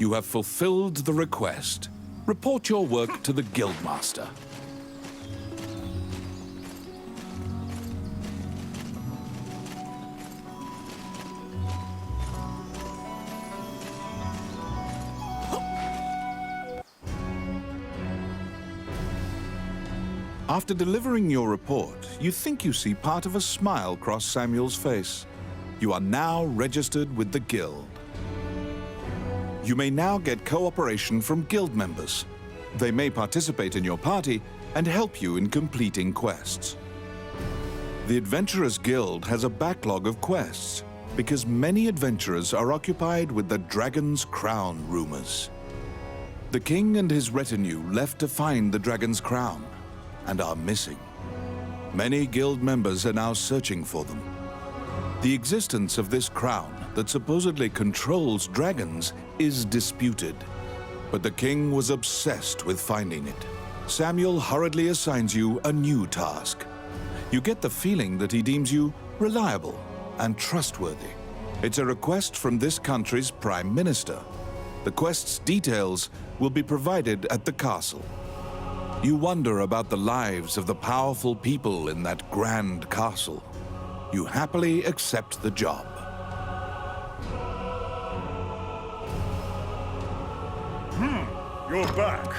You have fulfilled the request. Report your work to the Guildmaster. After delivering your report, you think you see part of a smile cross Samuel's face. You are now registered with the Guild. You may now get cooperation from Guild members. They may participate in your party and help you in completing quests. The Adventurers Guild has a backlog of quests because many adventurers are occupied with the Dragon's Crown rumors. The king and his retinue left to find the Dragon's Crown and are missing. Many guild members are now searching for them. The existence of this crown that supposedly controls dragons is disputed, but the king was obsessed with finding it. Samuel hurriedly assigns you a new task. You get the feeling that he deems you reliable and trustworthy. It's a request from this country's Prime Minister. The quest's details will be provided at the castle. You wonder about the lives of the powerful people in that grand castle. You happily accept the job. You're back.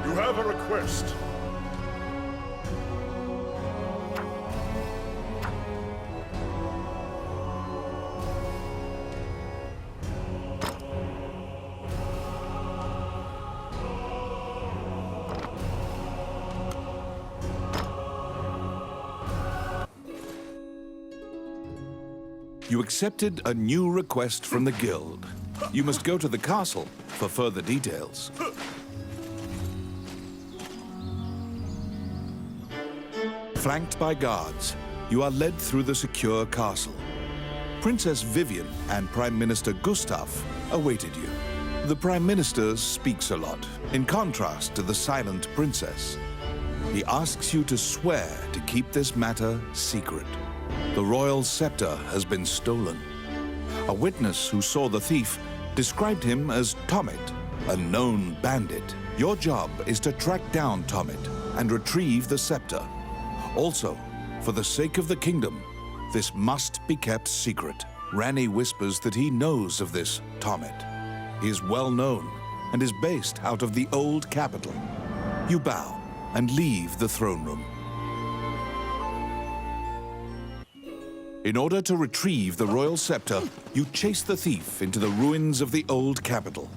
You have a request. You accepted a new request from the Guild. You must go to the castle for further details. Flanked by guards, you are led through the secure castle. Princess Vivian and Prime Minister Gustav awaited you. The Prime Minister speaks a lot, in contrast to the silent princess. He asks you to swear to keep this matter secret. The royal scepter has been stolen. A witness who saw the thief described him as Tommet, a known bandit. Your job is to track down Tommet and retrieve the scepter. Also, for the sake of the kingdom, this must be kept secret. Ranni whispers that he knows of this Tommet. He is well known and is based out of the old capital. You bow and leave the throne room. In order to retrieve the royal scepter, you chase the thief into the ruins of the old capital.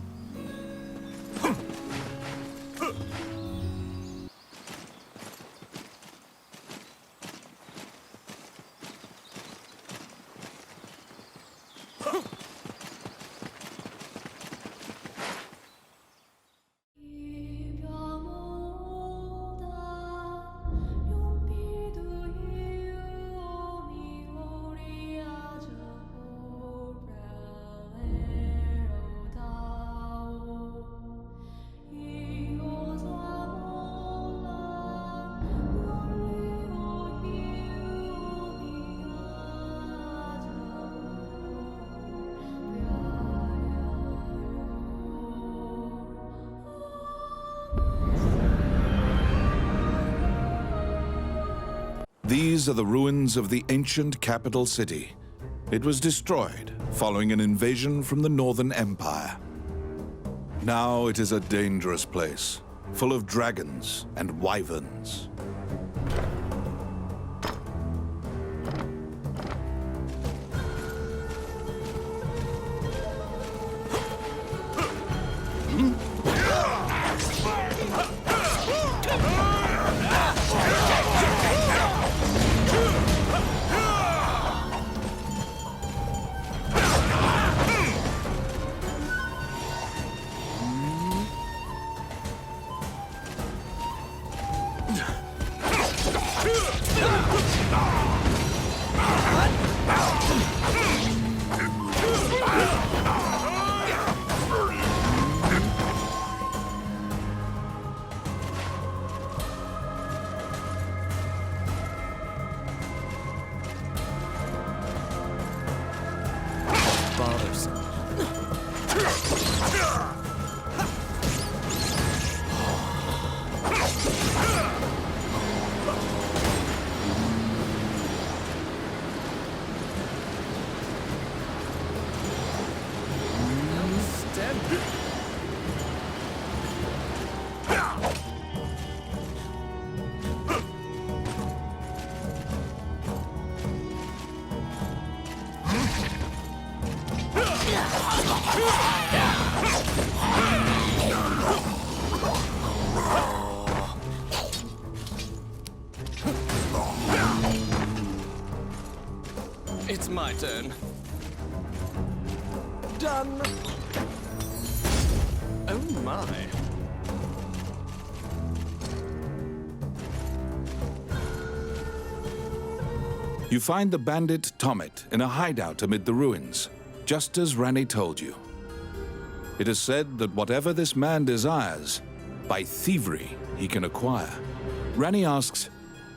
These are the ruins of the ancient capital city. It was destroyed following an invasion from the Northern Empire. Now it is a dangerous place, full of dragons and wyverns. It's my turn. Done. Oh my. You find the bandit Tomet in a hideout amid the ruins, just as Ranni told you. It is said that whatever this man desires, by thievery he can acquire. Ranni asks,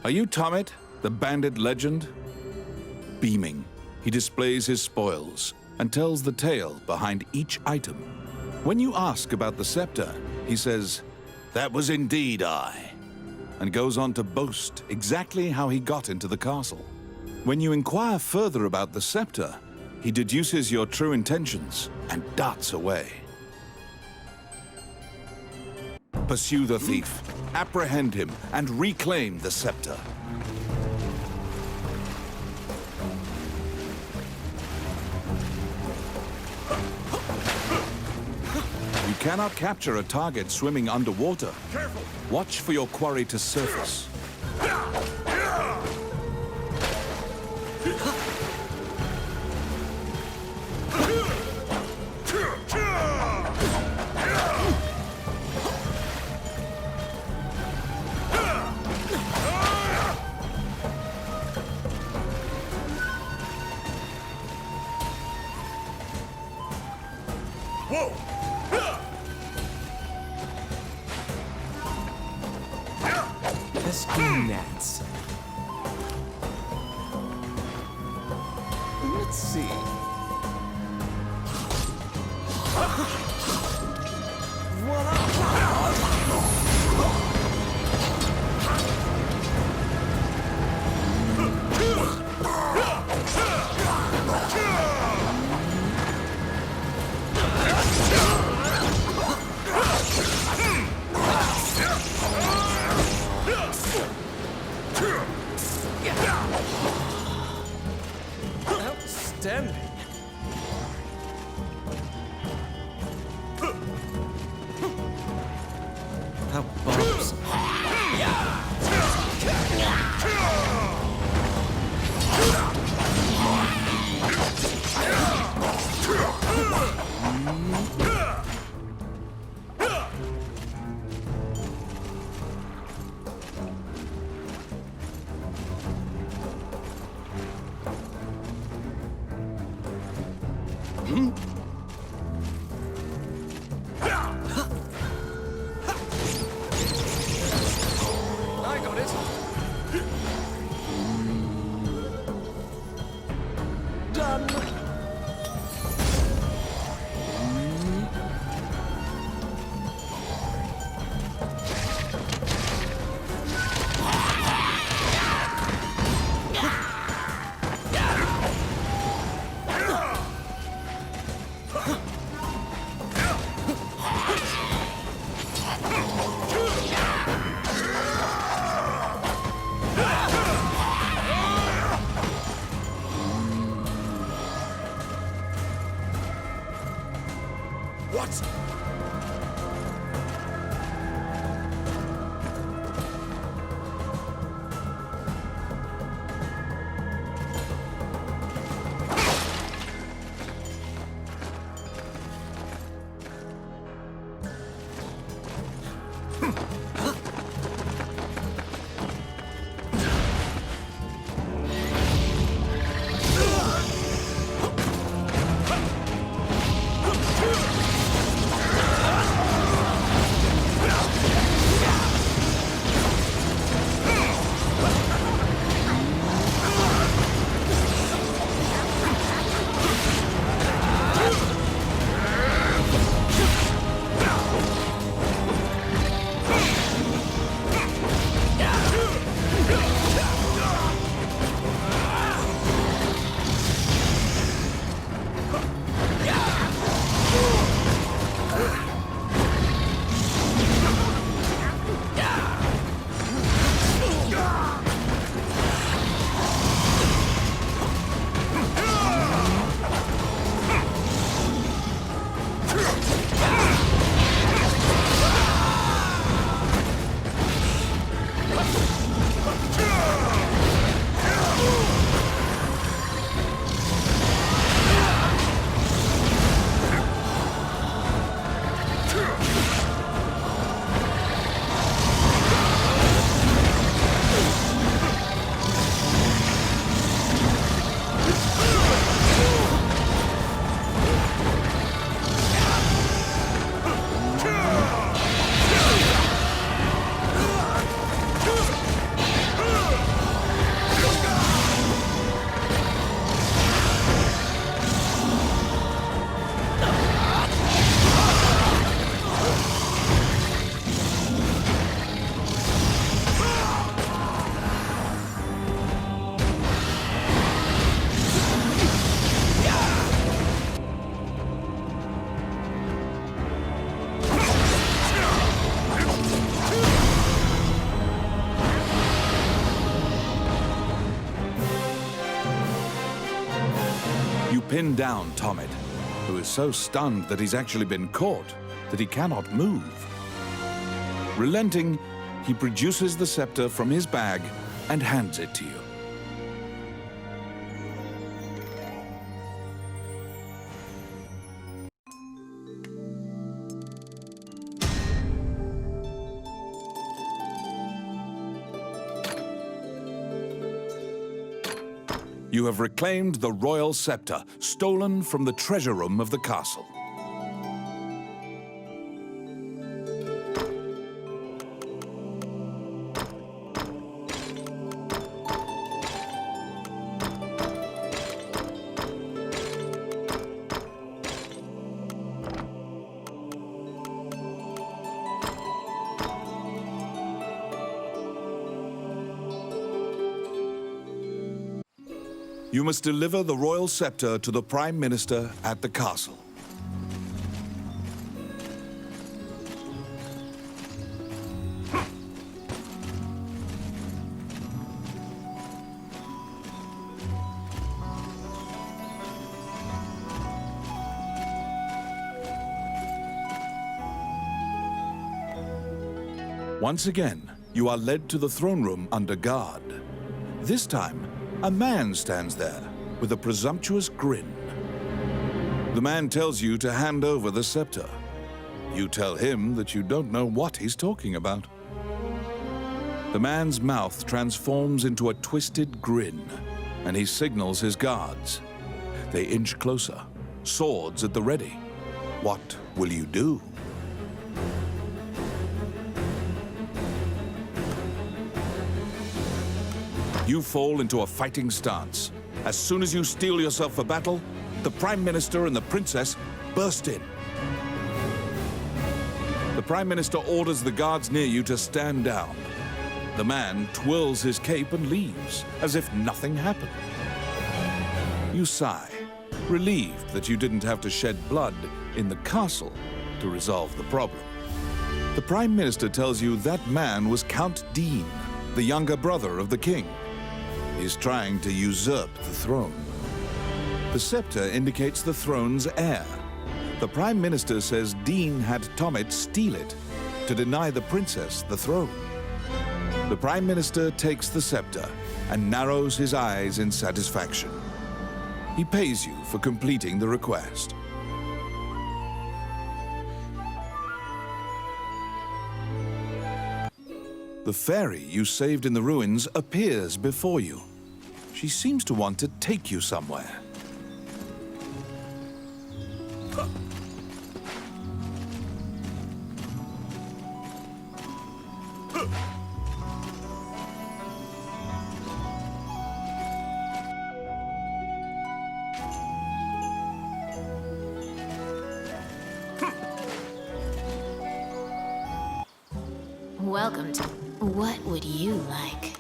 "Are you Tomet, the bandit legend?" Beaming, he displays his spoils and tells the tale behind each item. When you ask about the scepter, he says, "That was indeed I," and goes on to boast exactly how he got into the castle. When you inquire further about the scepter, he deduces your true intentions and darts away. Pursue the thief, apprehend him, and reclaim the scepter. You cannot capture a target swimming underwater. Careful! Watch for your quarry to surface. Whoa! Pesky gnats. Let's see. Outstanding. How bothersome. I got it. Done. What? Pin down Tommet, who is so stunned that he's actually been caught that he cannot move. Relenting, he produces the scepter from his bag and hands it to you. You have reclaimed the royal scepter, stolen from the treasure room of the castle. You must deliver the royal scepter to the Prime Minister at the castle. Once again, you are led to the throne room under guard. This time, a man stands there with a presumptuous grin. The man tells you to hand over the scepter. You tell him that you don't know what he's talking about. The man's mouth transforms into a twisted grin, and he signals his guards. They inch closer, swords at the ready. What will you do? You fall into a fighting stance. As soon as you steel yourself for battle, the Prime Minister and the Princess burst in. The Prime Minister orders the guards near you to stand down. The man twirls his cape and leaves, as if nothing happened. You sigh, relieved that you didn't have to shed blood in the castle to resolve the problem. The Prime Minister tells you that man was Count Dean, the younger brother of the king. He's trying to usurp the throne. The scepter indicates the throne's heir. The Prime Minister says Dean had Tommet steal it to deny the princess the throne. The Prime Minister takes the scepter and narrows his eyes in satisfaction. He pays you for completing the request. The fairy you saved in the ruins appears before you. She seems to want to take you somewhere. Welcome to... What would you like?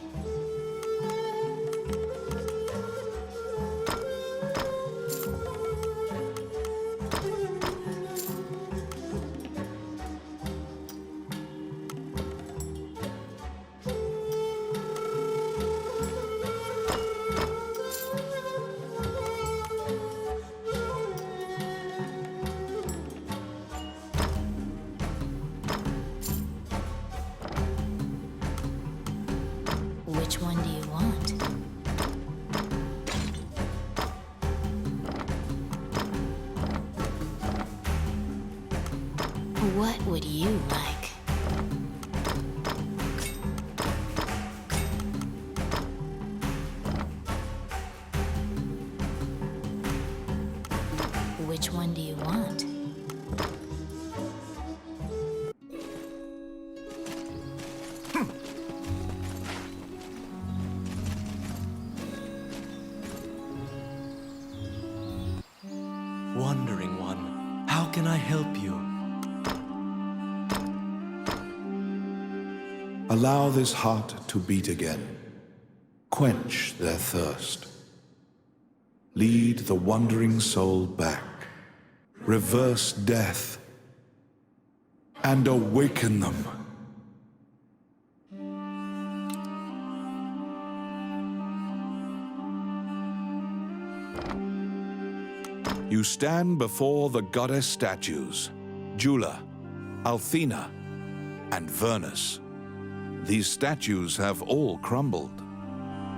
Which one do you want? What would you like? Which one do you want? Wandering one, how can I help you? Allow this heart to beat again. Quench their thirst. Lead the wandering soul back. Reverse death. And awaken them. You stand before the goddess statues, Jula, Althena, and Vernus. These statues have all crumbled.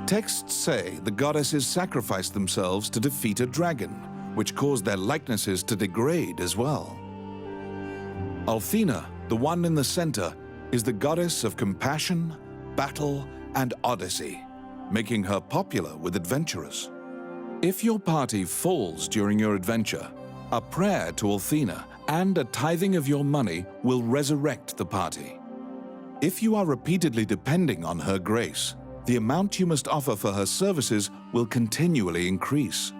Texts say the goddesses sacrificed themselves to defeat a dragon, which caused their likenesses to degrade as well. Althena, the one in the center, is the goddess of compassion, battle, and odyssey, making her popular with adventurers. If your party falls during your adventure, a prayer to Althena and a tithing of your money will resurrect the party. If you are repeatedly depending on her grace, the amount you must offer for her services will continually increase.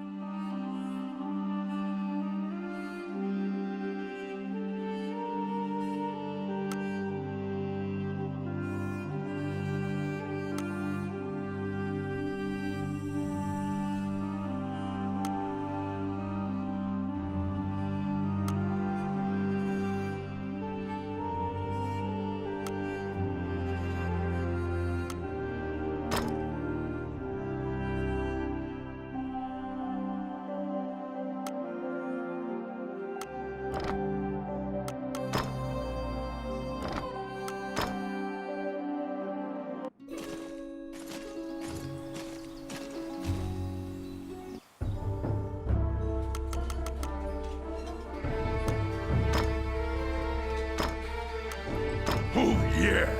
Oh, yeah.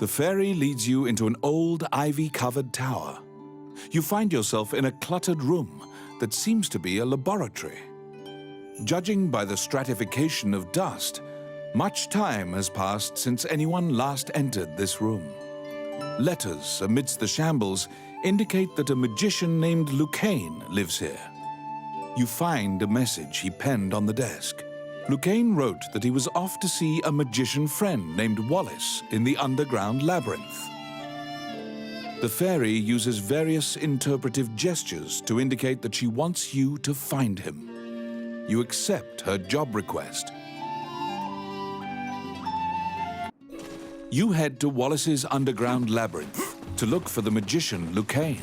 The fairy leads you into an old ivy-covered tower. You find yourself in a cluttered room that seems to be a laboratory. Judging by the stratification of dust, much time has passed since anyone last entered this room. Letters amidst the shambles indicate that a magician named Lucain lives here. You find a message he penned on the desk. Lucain wrote that he was off to see a magician friend named Wallace in the underground labyrinth. The fairy uses various interpretive gestures to indicate that she wants you to find him. You accept her job request. You head to Wallace's underground labyrinth to look for the magician Lucain.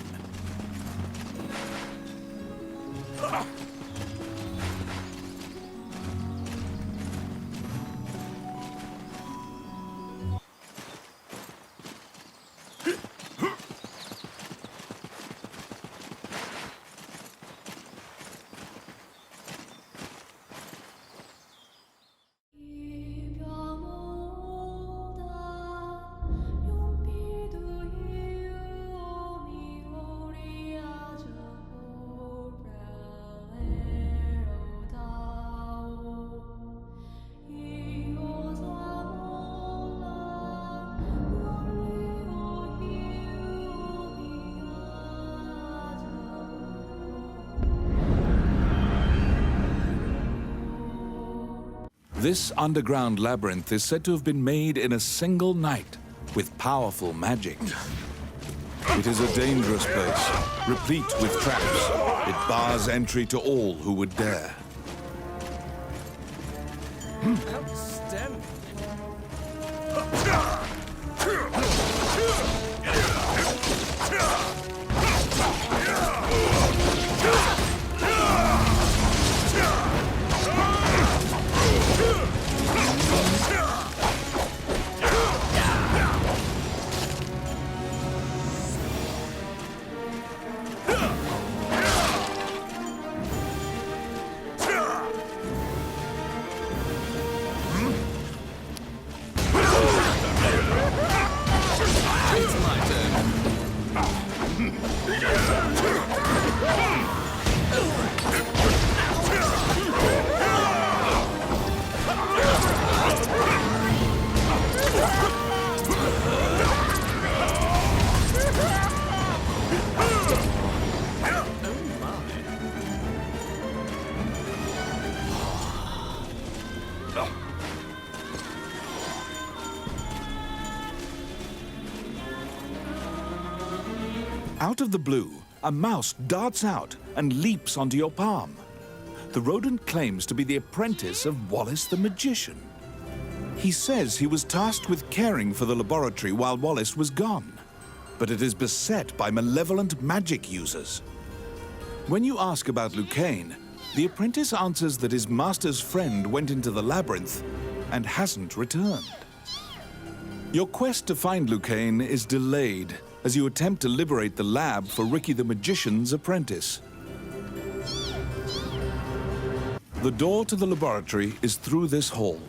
This underground labyrinth is said to have been made in a single night with powerful magic. It is a dangerous place, replete with traps. It bars entry to all who would dare. Outstanding. Out of the blue, a mouse darts out and leaps onto your palm. The rodent claims to be the apprentice of Wallace the magician. He says he was tasked with caring for the laboratory while Wallace was gone, but it is beset by malevolent magic users. When you ask about Lucain, the apprentice answers that his master's friend went into the labyrinth and hasn't returned. Your quest to find Lucain is delayed as you attempt to liberate the lab for Ricky the Magician's apprentice. The door to the laboratory is through this hall.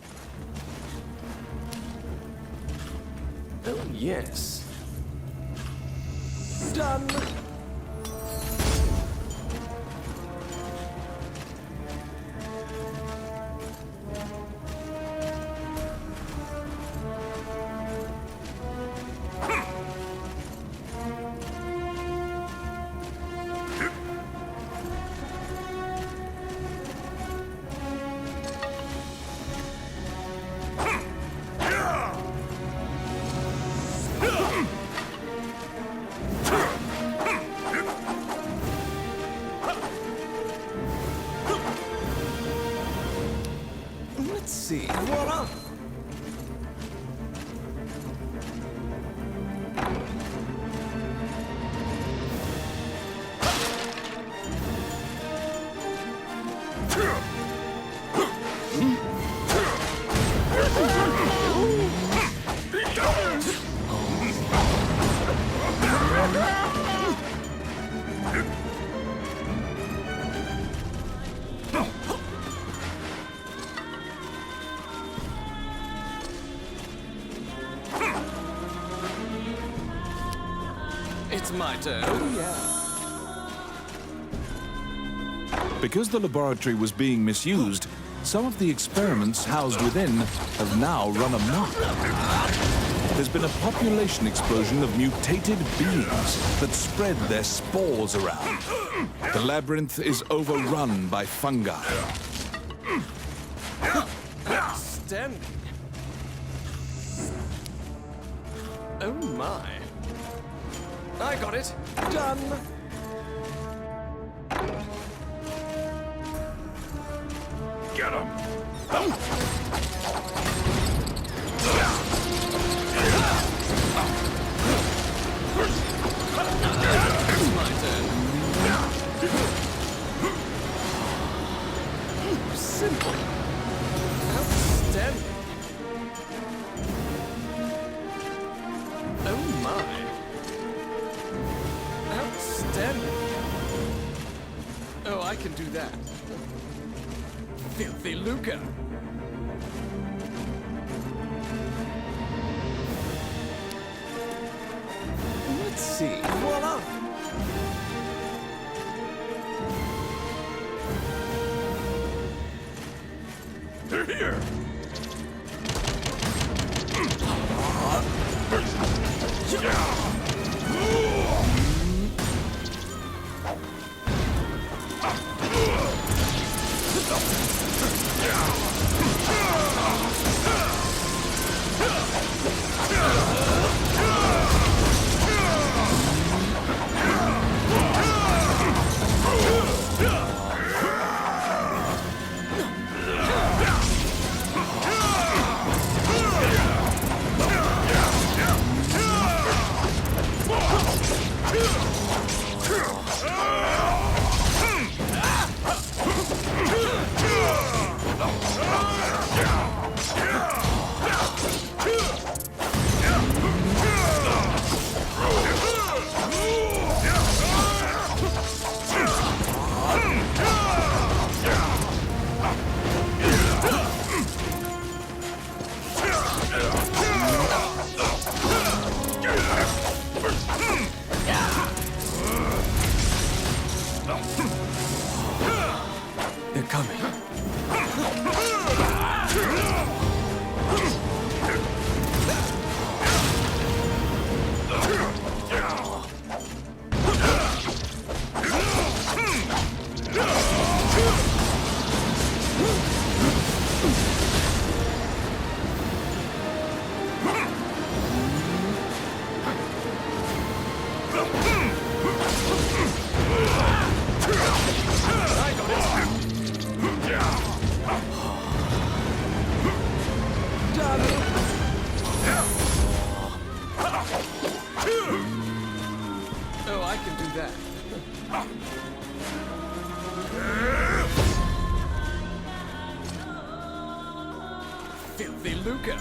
Oh, yes. Done. Let's see. Voila! It's my turn. Oh, yeah. Because the laboratory was being misused, some of the experiments housed within have now run amok. There's been a population explosion of mutated beings that spread their spores around. The labyrinth is overrun by fungi. Outstanding. Oh my. I got it. Done. Get him! It's my turn. Simple. Outstanding. Oh my. Outstanding. Oh, I can do that. Filthy Lucain. Let's see. Voila! They're here! They're coming. Oh, I can do that. Filthy Lucain.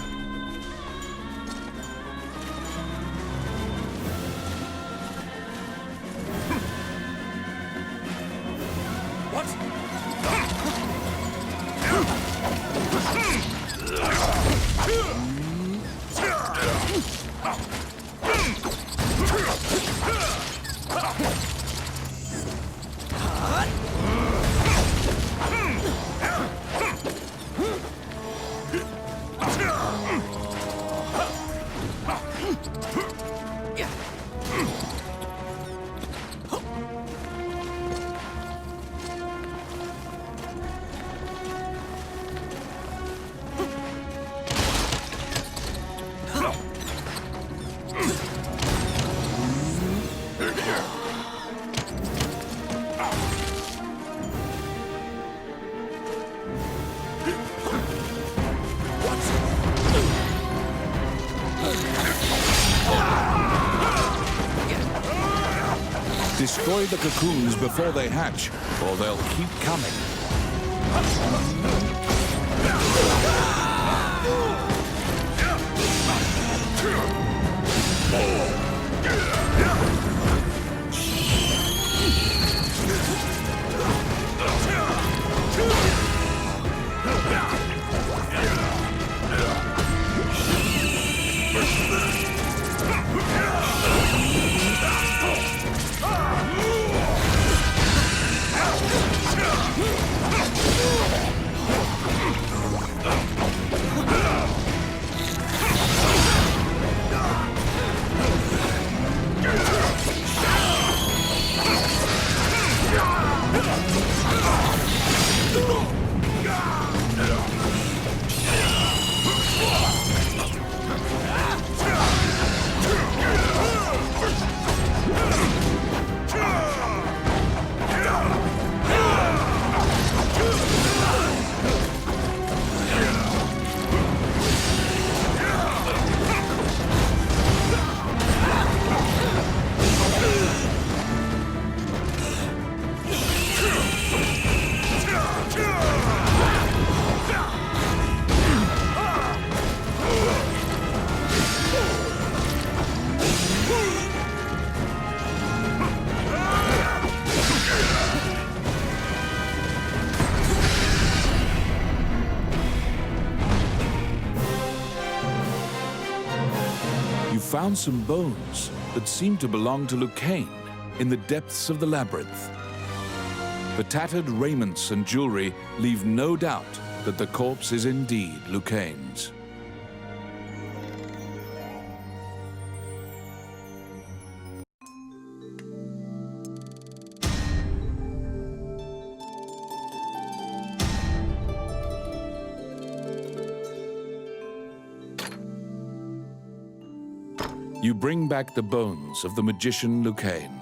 Destroy the cocoons before they hatch, or they'll keep coming. found some bones that seem to belong to Lucain in the depths of the labyrinth. The tattered raiments and jewelry leave no doubt that the corpse is indeed Lucain's. You bring back the bones of the magician Lucain.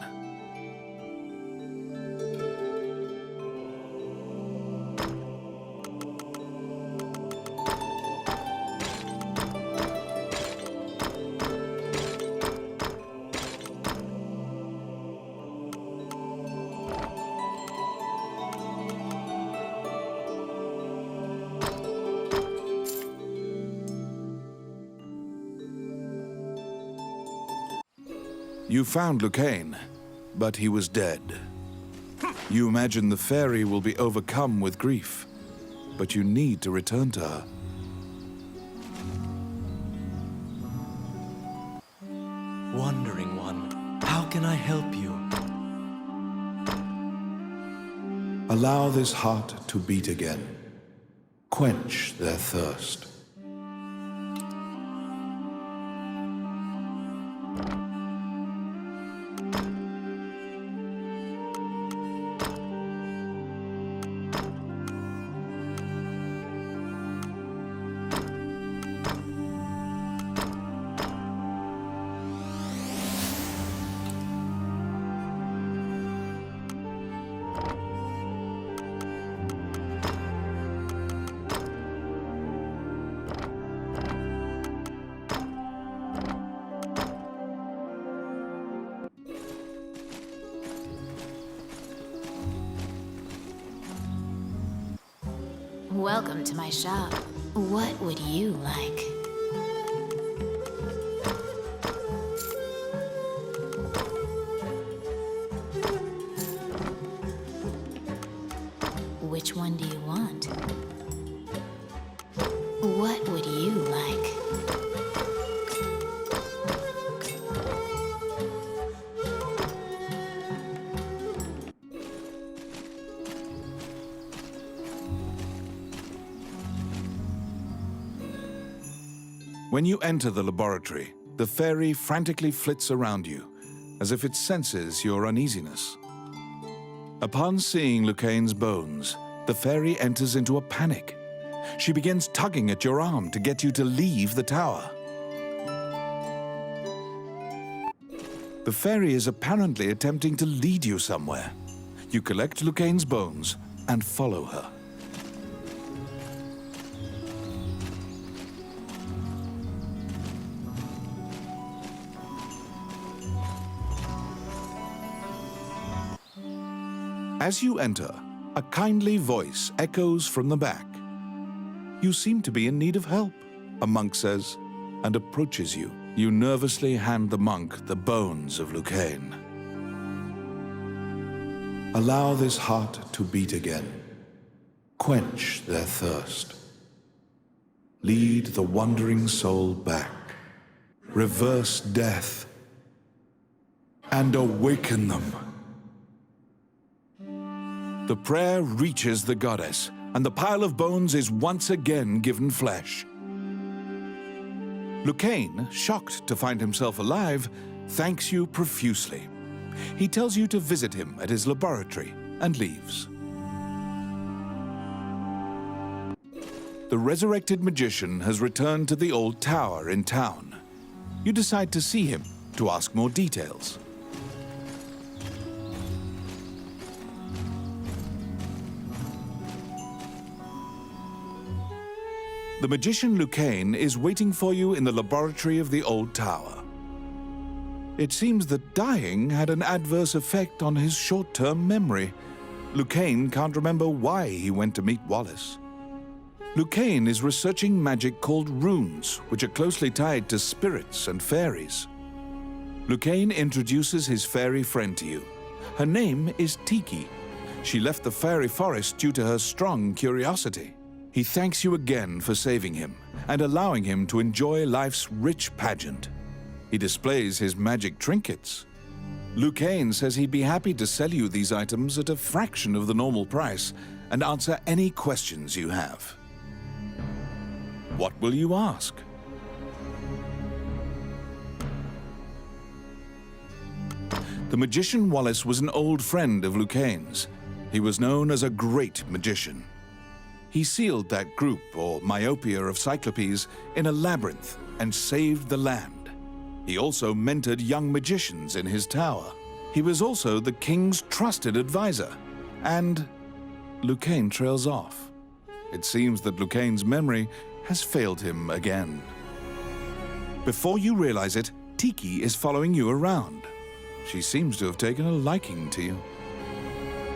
You found Lucain, but he was dead. You imagine the fairy will be overcome with grief, but you need to return to her. Wandering One, how can I help you? Allow this heart to beat again. Quench their thirst. Welcome to my shop. What would you like? Which one do you want? What would you like? When you enter the laboratory, the fairy frantically flits around you, as if it senses your uneasiness. Upon seeing Lucain's bones, the fairy enters into a panic. She begins tugging at your arm to get you to leave the tower. The fairy is apparently attempting to lead you somewhere. You collect Lucain's bones and follow her. As you enter, a kindly voice echoes from the back. You seem to be in need of help, a monk says, and approaches you. You nervously hand the monk the bones of Lucain. Allow this heart to beat again. Quench their thirst. Lead the wandering soul back. Reverse death. And awaken them. The prayer reaches the goddess, and the pile of bones is once again given flesh. Lucain, shocked to find himself alive, thanks you profusely. He tells you to visit him at his laboratory and leaves. The resurrected magician has returned to the old tower in town. You decide to see him to ask more details. The magician Lucain is waiting for you in the laboratory of the old tower. It seems that dying had an adverse effect on his short-term memory. Lucain can't remember why he went to meet Wallace. Lucain is researching magic called runes, which are closely tied to spirits and fairies. Lucain introduces his fairy friend to you. Her name is Tiki. She left the fairy forest due to her strong curiosity. He thanks you again for saving him and allowing him to enjoy life's rich pageant. He displays his magic trinkets. Lucain says he'd be happy to sell you these items at a fraction of the normal price and answer any questions you have. What will you ask? The magician Wallace was an old friend of Lucain's. He was known as a great magician. He sealed that group, or myopia of Cyclopes, in a labyrinth and saved the land. He also mentored young magicians in his tower. He was also the king's trusted advisor. And Lucain trails off. It seems that Lucain's memory has failed him again. Before you realize it, Tiki is following you around. She seems to have taken a liking to you.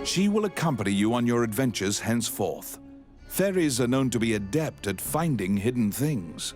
She will accompany you on your adventures henceforth. Fairies are known to be adept at finding hidden things.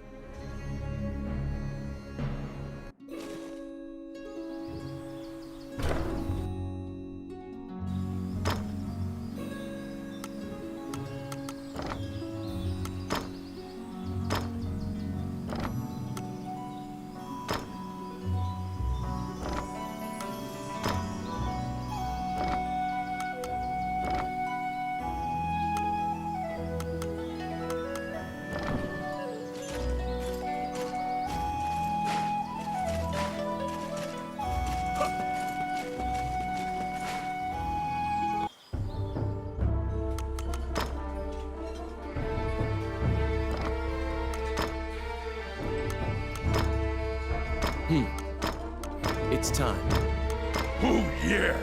It's time. Oh, yeah!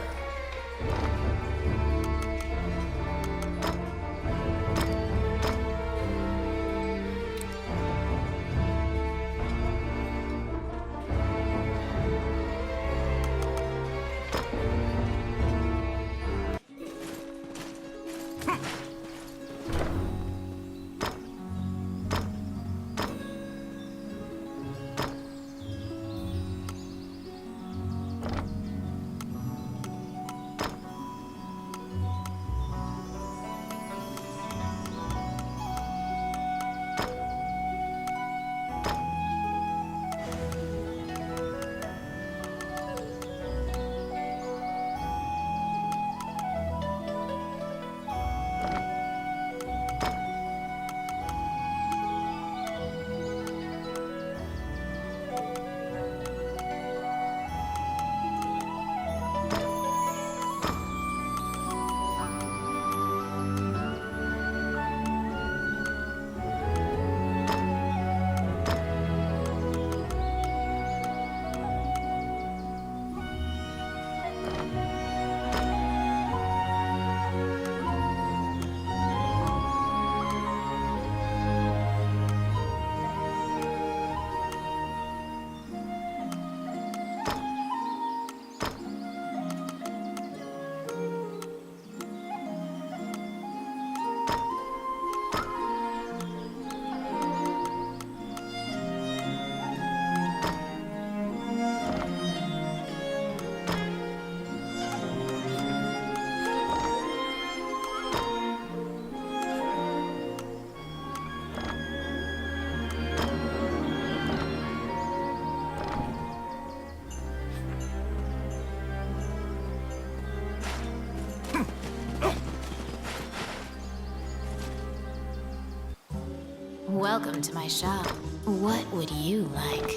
Welcome to my shop. What would you like?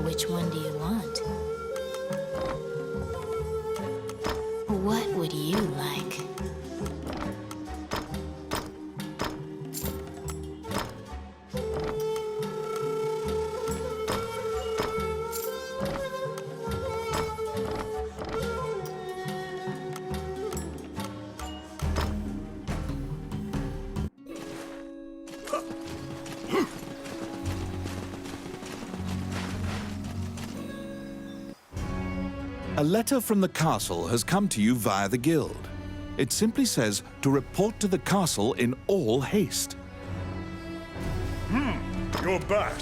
Which one do you want? What would you like? A letter from the castle has come to you via the guild. It simply says to report to the castle in all haste. You're back.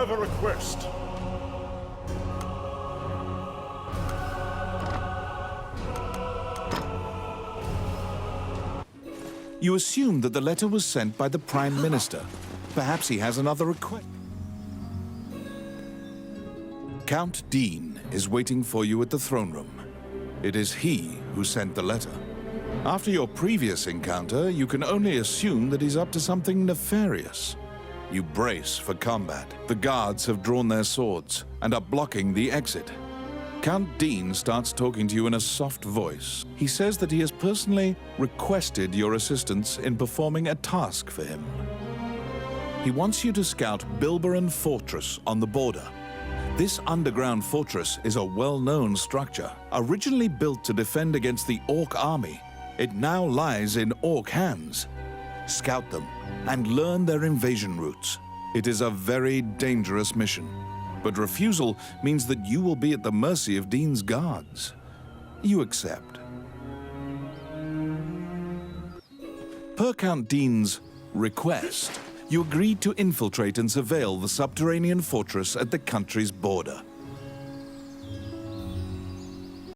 have a request. You assume that the letter was sent by the Prime Minister. Perhaps he has another request. Count Dean is waiting for you at the throne room. It is he who sent the letter. After your previous encounter, you can only assume that he's up to something nefarious. You brace for combat. The guards have drawn their swords and are blocking the exit. Count Dean starts talking to you in a soft voice. He says that he has personally requested your assistance in performing a task for him. He wants you to scout Bilberan Fortress on the border. This underground fortress is a well-known structure. Originally built to defend against the Orc army, it now lies in Orc hands. Scout them and learn their invasion routes. It is a very dangerous mission, but refusal means that you will be at the mercy of Dean's guards. You accept. Per Count Dean's request, you agreed to infiltrate and surveil the subterranean fortress at the country's border.